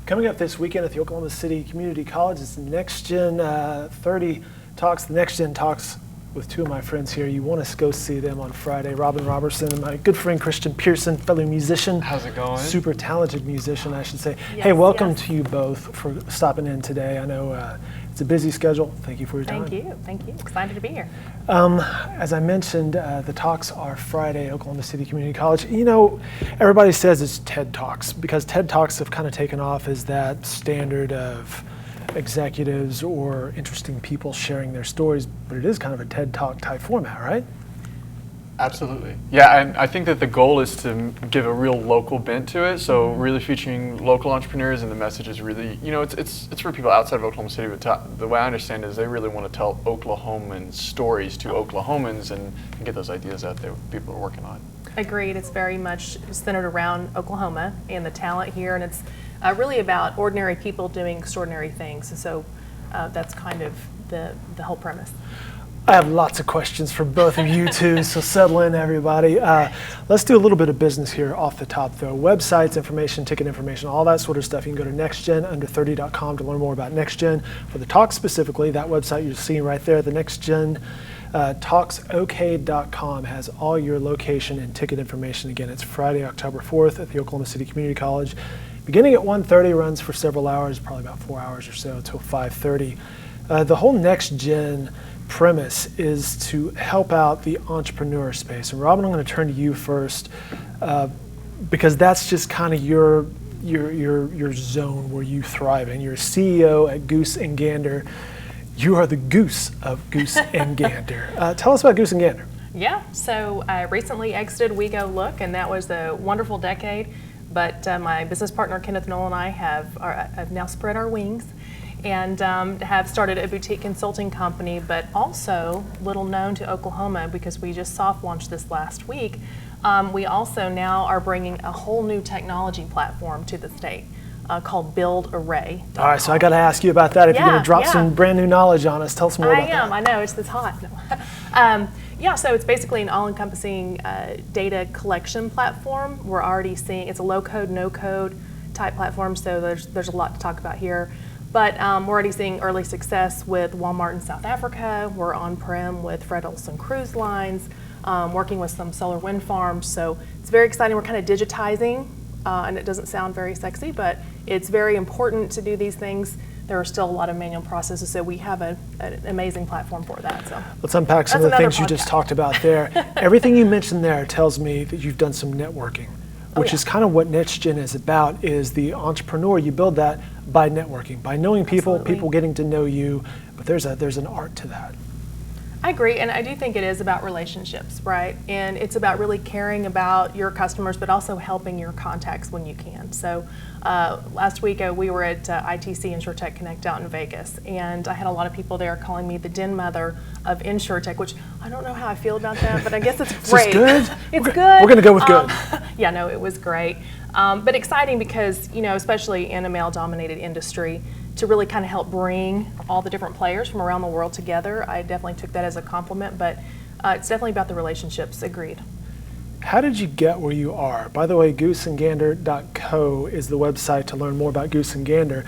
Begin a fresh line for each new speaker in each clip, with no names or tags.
Coming up this weekend at the Oklahoma City Community College is the NextGen 30 Talks, the NextGen Talks with two of my friends here. You want to go see them on Friday. Robin Robertson and my good friend Christian Pearson, fellow musician.
How's it going?
Super talented musician, I should say.
Yes,
hey, welcome
yes.
to you both for stopping in today. I know it's a busy schedule. Thank you for your time.
Thank you. Excited to be here.
As I mentioned, the talks are Friday, Oklahoma City Community College. You know, everybody says it's TED Talks because TED Talks have kind of taken off as that standard of executives or interesting people sharing their stories, but it is kind of a TED Talk type format, right?
Absolutely. Yeah, and I think that the goal is to give a real local bent to it, so really featuring local entrepreneurs, and the message is really, you know, it's for people outside of Oklahoma City, but the way I understand it is they really want to tell Oklahoman stories to Oklahomans and get those ideas out there people are working on.
Agreed. It's very much centered around Oklahoma and the talent here, and it's really about ordinary people doing extraordinary things. And so that's kind of the whole premise.
I have lots of questions for both of you two, so settle in, everybody. Let's do a little bit of business here off the top, though. Websites, information, ticket information, all that sort of stuff. You can go to nextgenunder30.com to learn more about NextGen. For the talk specifically, that website you're seeing right there, the NextGen talksok.com has all your location and ticket information. Again, it's Friday, October 4th at the Oklahoma City Community College. Beginning at 1:30, runs for several hours, probably about 4 hours or so, until 5:30. The whole NextGen premise is to help out the entrepreneur space. And Robin, I'm going to turn to you first because that's just kind of your zone where you thrive in. You're a CEO at Goose and Gander. You are the goose of Goose and Gander. Tell us about Goose and Gander.
Yeah, so I recently exited We Go Look, and that was a wonderful decade. But my business partner, Kenneth Knoll, and I have now spread our wings and have started a boutique consulting company, but also little known to Oklahoma because we just soft launched this last week. We also now are bringing a whole new technology platform to the state called Build Array.
All right, so I got to ask you about that. If you're going to drop some brand new knowledge on us, tell us more about that.
I know, it's hot. Yeah, so it's basically an all-encompassing data collection platform. We're already seeing, it's a low-code, no-code type platform, so there's a lot to talk about here. But we're already seeing early success with Walmart in South Africa. We're on-prem with Fred Olsen Cruise Lines, working with some solar wind farms. So it's very exciting. We're kind of digitizing, and it doesn't sound very sexy, but it's very important to do these things. There are still a lot of manual processes, so we have an amazing platform for that. So
let's unpack some of the things you just talked about there. Everything you mentioned there tells me that you've done some networking, which is kind of what NextGen is about, is the entrepreneur. You build that by networking, by knowing people, people getting to know you, but there's an art to that.
I agree, and I do think it is about relationships, right? And it's about really caring about your customers, but also helping your contacts when you can. So last week we were at ITC InsurTech Connect out in Vegas, and I had a lot of people there calling me the den mother of InsurTech, which I don't know how I feel about that, but I guess it's great.
Is this good?
It's good.
We're going to go with good.
Yeah, no, it was great. But exciting because, you know, especially in a male-dominated industry, to really kind of help bring all the different players from around the world together. I definitely took that as a compliment, but it's definitely about the relationships, agreed.
How did you get where you are? By the way, gooseandgander.co is the website to learn more about Goose and Gander.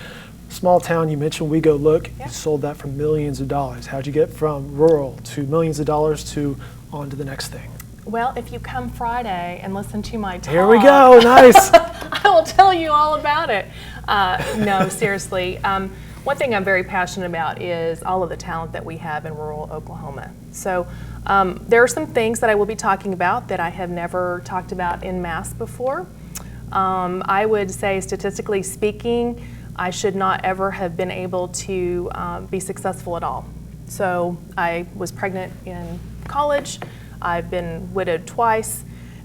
Small town, you mentioned We Go Look, you sold that for millions of dollars. How'd you get from rural to millions of dollars to on to the next thing?
Well, if you come Friday and listen to my talk.
Here we go, nice.
I will tell you all about it. No, seriously. One thing I'm very passionate about is all of the talent that we have in rural Oklahoma. So there are some things that I will be talking about that I have never talked about en masse before. I would say, statistically speaking, I should not ever have been able to be successful at all. So I was pregnant in college. I've been widowed twice.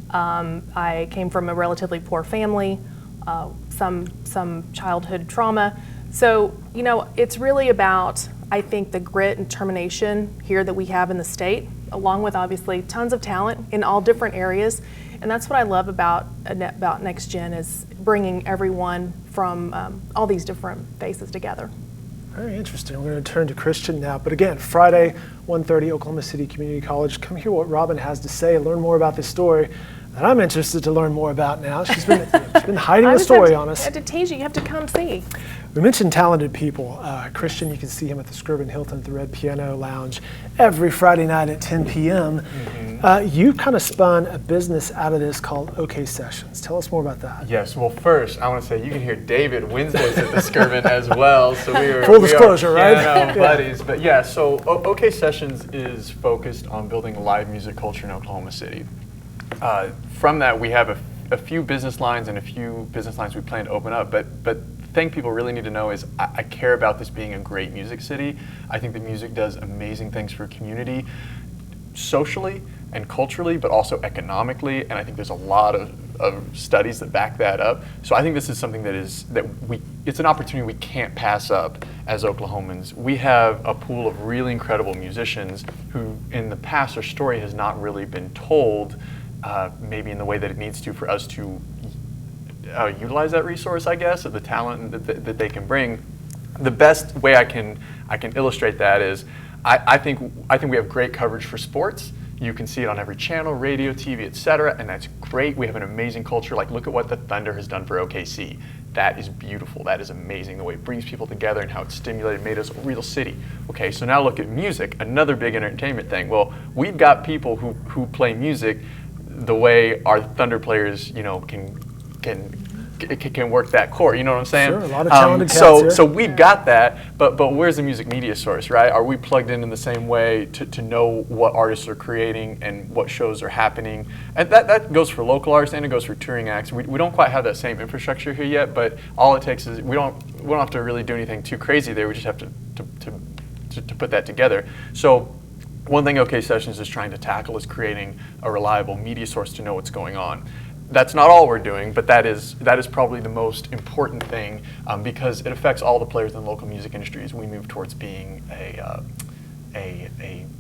I came from a relatively poor family, some childhood trauma. So, you know, it's really about, I think, the grit and determination here that we have in the state, along with obviously tons of talent in all different areas. And that's what I love about NextGen, is bringing everyone from all these different faces together.
Very interesting. We're going to turn to Christian now. But again, Friday, 1:30, Oklahoma City Community College. Come hear what Robin has to say, learn more about this story. that I'm interested to learn more about now. She's been hiding the story on us.
I had to tease you. You have to come see.
We mentioned talented people. Christian, you can see him at the Skirvin Hilton at the Red Piano Lounge every Friday night at 10 p.m. You kind of spun a business out of this called OK Sessions. Tell us more about that.
Yes. Well, first, I want to say you can hear David Wednesdays at the Skirvin as well. So
Full disclosure, right?
Yeah, buddies. But yeah, so OK Sessions is focused on building live music culture in Oklahoma City. From that, we have a few business lines and a few business lines we plan to open up. But the thing people really need to know is I care about this being a great music city. I think that music does amazing things for community, socially and culturally, but also economically. And I think there's a lot of studies that back that up. So I think this is something it's an opportunity we can't pass up as Oklahomans. We have a pool of really incredible musicians who, in the past, their story has not really been told. Maybe in the way that it needs to for us to utilize that resource, I guess, of the talent that they can bring. The best way I can illustrate that is I think we have great coverage for sports. You can see it on every channel, radio, TV, etc., and that's great. We have an amazing culture. Like, look at what the Thunder has done for OKC. That is beautiful. That is amazing. The way it brings people together and how it's stimulated, made us a real city. Okay, so now look at music, another big entertainment thing. Well, we've got people who play music the way our Thunder players, can work that chord. You know what I'm saying?
Sure, a lot of talented cats here.
So we've got that, but where's the music media source, right? Are we plugged in the same way to know what artists are creating and what shows are happening? And that goes for local artists and it goes for touring acts. We don't quite have that same infrastructure here yet, but all it takes is we don't have to really do anything too crazy there. We just have to put that together. So one thing OK Sessions is trying to tackle is creating a reliable media source to know what's going on. That's not all we're doing, but that is probably the most important thing because it affects all the players in the local music industry as we move towards being a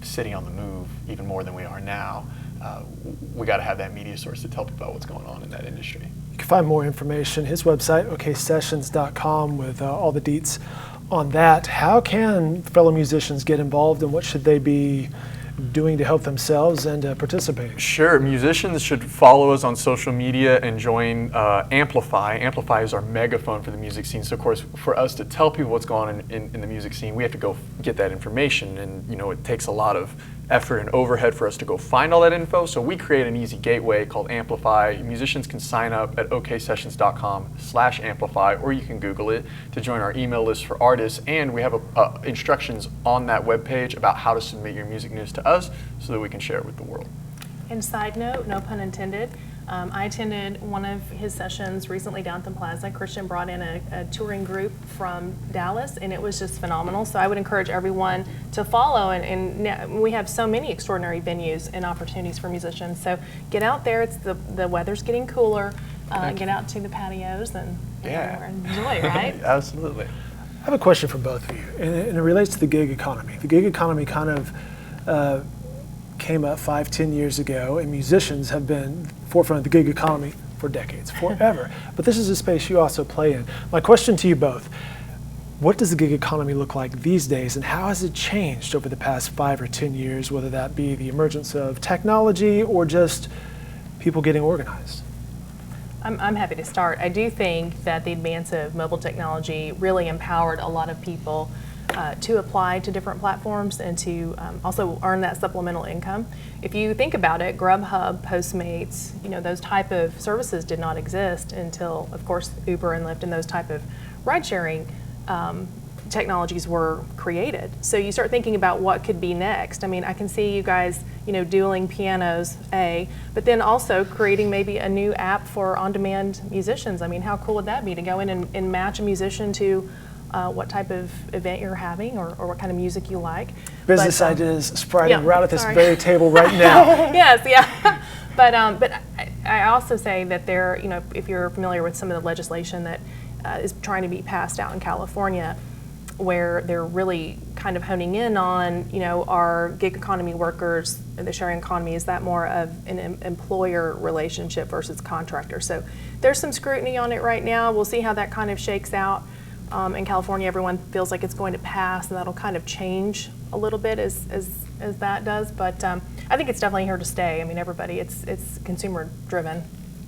city on the move even more than we are now. We got to have that media source to tell people about what's going on in that industry.
You can find more information, his website, oksessions.com, with all the deets on that. How can fellow musicians get involved and what should they be doing to help themselves and participate?
Sure. Musicians should follow us on social media and join Amplify. Amplify is our megaphone for the music scene. So, of course, for us to tell people what's going on in the music scene, we have to go get that information. And, it takes a lot of effort and overhead for us to go find all that info. So we create an easy gateway called Amplify. Musicians can sign up at oksessions.com/amplify, or you can Google it to join our email list for artists. And we have instructions on that webpage about how to submit your music news to us so that we can share it with the world.
And side note, no pun intended, I attended one of his sessions recently down at the Plaza. Christian brought in a touring group from Dallas, and it was just phenomenal. So I would encourage everyone to follow, and we have so many extraordinary venues and opportunities for musicians. So get out there. It's the weather's getting cooler. Get out to the patios and enjoy, right?
Absolutely.
I have a question for both of you, and it relates to the gig economy. The gig economy kind of came up 5-10 years ago, and musicians have been forefront of the gig economy for decades, forever. But this is a space you also play in. My question to you both, what does the gig economy look like these days, and how has it changed over the past 5 or 10 years, whether that be the emergence of technology or just people getting organized?
I'm happy to start. I do think that the advance of mobile technology really empowered a lot of people to apply to different platforms and to also earn that supplemental income. If you think about it, Grubhub, Postmates, those type of services did not exist until, of course, Uber and Lyft and those type of ride-sharing technologies were created. So you start thinking about what could be next. I mean, I can see you guys, dueling pianos, but then also creating maybe a new app for on-demand musicians. I mean, how cool would that be to go in and match a musician to what type of event you're having or what kind of music you like.
Business ideas sprouting right at this very table right now.
Yes, yeah. But I also say that if you're familiar with some of the legislation that is trying to be passed out in California, where they're really kind of honing in on, our gig economy workers, the sharing economy, is that more of an employer relationship versus contractor? So there's some scrutiny on it right now. We'll see how that kind of shakes out. In California, everyone feels like it's going to pass, and that'll kind of change a little bit as that does. But I think it's definitely here to stay. I mean, everybody, it's consumer driven.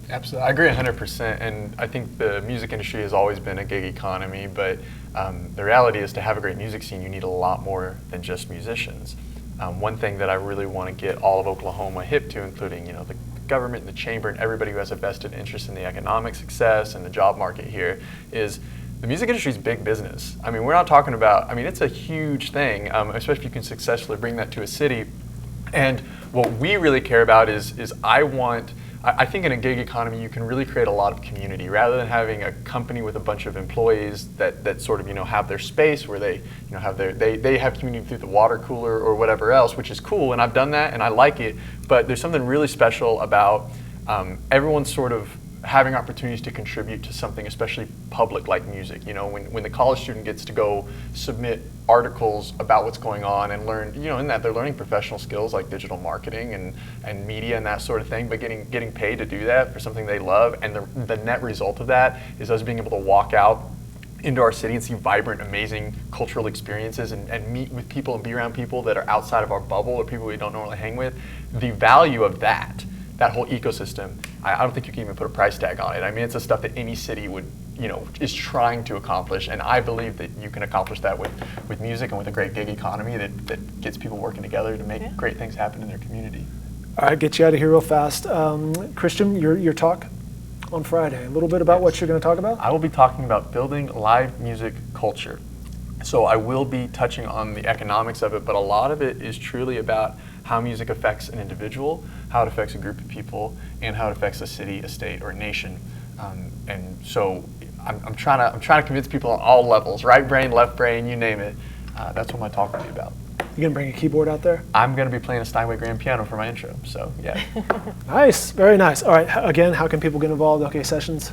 Absolutely, I agree 100%. And I think the music industry has always been a gig economy, but the reality is to have a great music scene, you need a lot more than just musicians. One thing that I really want to get all of Oklahoma hip to, including the government and the chamber and everybody who has a vested interest in the economic success and the job market here, is the music industry is big business. I mean, we're not talking about, I mean, it's a huge thing, especially if you can successfully bring that to a city. And what we really care about is I think in a gig economy, you can really create a lot of community rather than having a company with a bunch of employees that sort of have their space where they have they have community through the water cooler or whatever else, which is cool, and I've done that and I like it. But there's something really special about everyone sort of having opportunities to contribute to something, especially public like music. When the college student gets to go submit articles about what's going on and learn, in that they're learning professional skills like digital marketing and media and that sort of thing, but getting paid to do that for something they love. And the net result of that is us being able to walk out into our city and see vibrant, amazing cultural experiences and meet with people and be around people that are outside of our bubble or people we don't normally hang with. The value of that whole ecosystem, I don't think you can even put a price tag on it. I mean, it's the stuff that any city would, is trying to accomplish, and I believe that you can accomplish that with music and with a great gig economy that gets people working together to make great things happen in their community.
All right, get you out of here real fast. Christian, your talk on Friday, a little bit about what you're going to talk about?
I will be talking about building live music culture. So I will be touching on the economics of it, but a lot of it is truly about how music affects an individual, how it affects a group of people, and how it affects a city, a state, or a nation. And so I'm trying to convince people on all levels, right brain, left brain, you name it. That's what my talk will be about.
You gonna bring a keyboard out there?
I'm gonna be playing a Steinway grand piano for my intro. So yeah.
Nice, very nice. All right, again, how can people get involved? OK Sessions.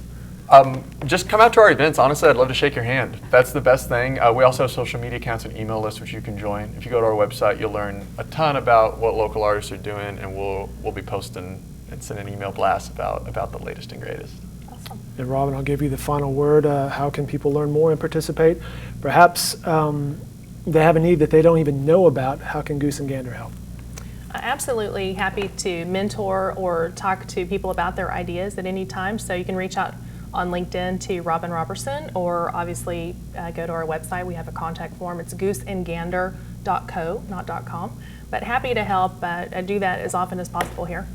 Just come out to our events. Honestly, I'd love to shake your hand. That's the best thing. We also have social media accounts and email lists which you can join. If you go to our website, you'll learn a ton about what local artists are doing, and we'll be posting and sending email blasts about the latest and greatest.
Awesome.
And Robin, I'll give you the final word. How can people learn more and participate? Perhaps they have a need that they don't even know about. How can Goose and Gander help?
Absolutely happy to mentor or talk to people about their ideas at any time. So you can reach out on LinkedIn to Robin Robertson, or obviously go to our website. We have a contact form. It's gooseandgander.co, not .com. But happy to help. I do that as often as possible here.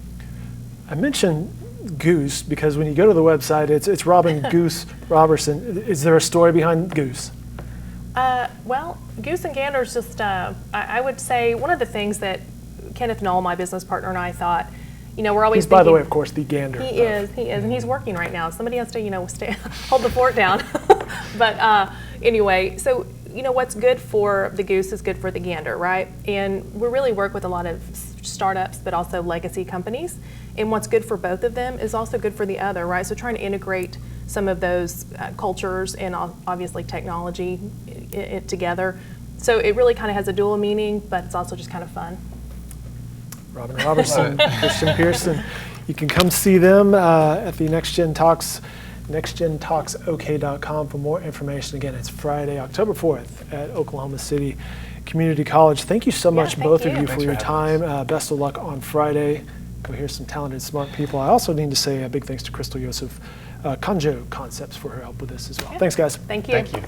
I mentioned Goose because when you go to the website, it's Robin Goose Robertson. Is there a story behind Goose?
Well, Goose and Gander is just, I would say, one of the things that Kenneth Knoll, my business partner, and I thought, we're always
He's, by the way, of course, the gander.
He is, and he's working right now. Somebody has to, hold the fort down. But anyway, so, what's good for the goose is good for the gander, right? And we really work with a lot of startups, but also legacy companies. And what's good for both of them is also good for the other, right? So trying to integrate some of those cultures and obviously technology together. So it really kind of has a dual meaning, but it's also just kind of fun.
Robin Robertson, Christian Pearson. You can come see them at the NextGen Talks, nextgentalksok.com for more information. Again, it's Friday, October 4th at Oklahoma City Community College. Thank you so much, both of you, for your time. Best of luck on Friday. Go hear some talented, smart people. I also need to say a big thanks to Crystal Yosef, Conjo Concepts, for her help with this as well. Thanks, guys.
Thank you.
Thank you.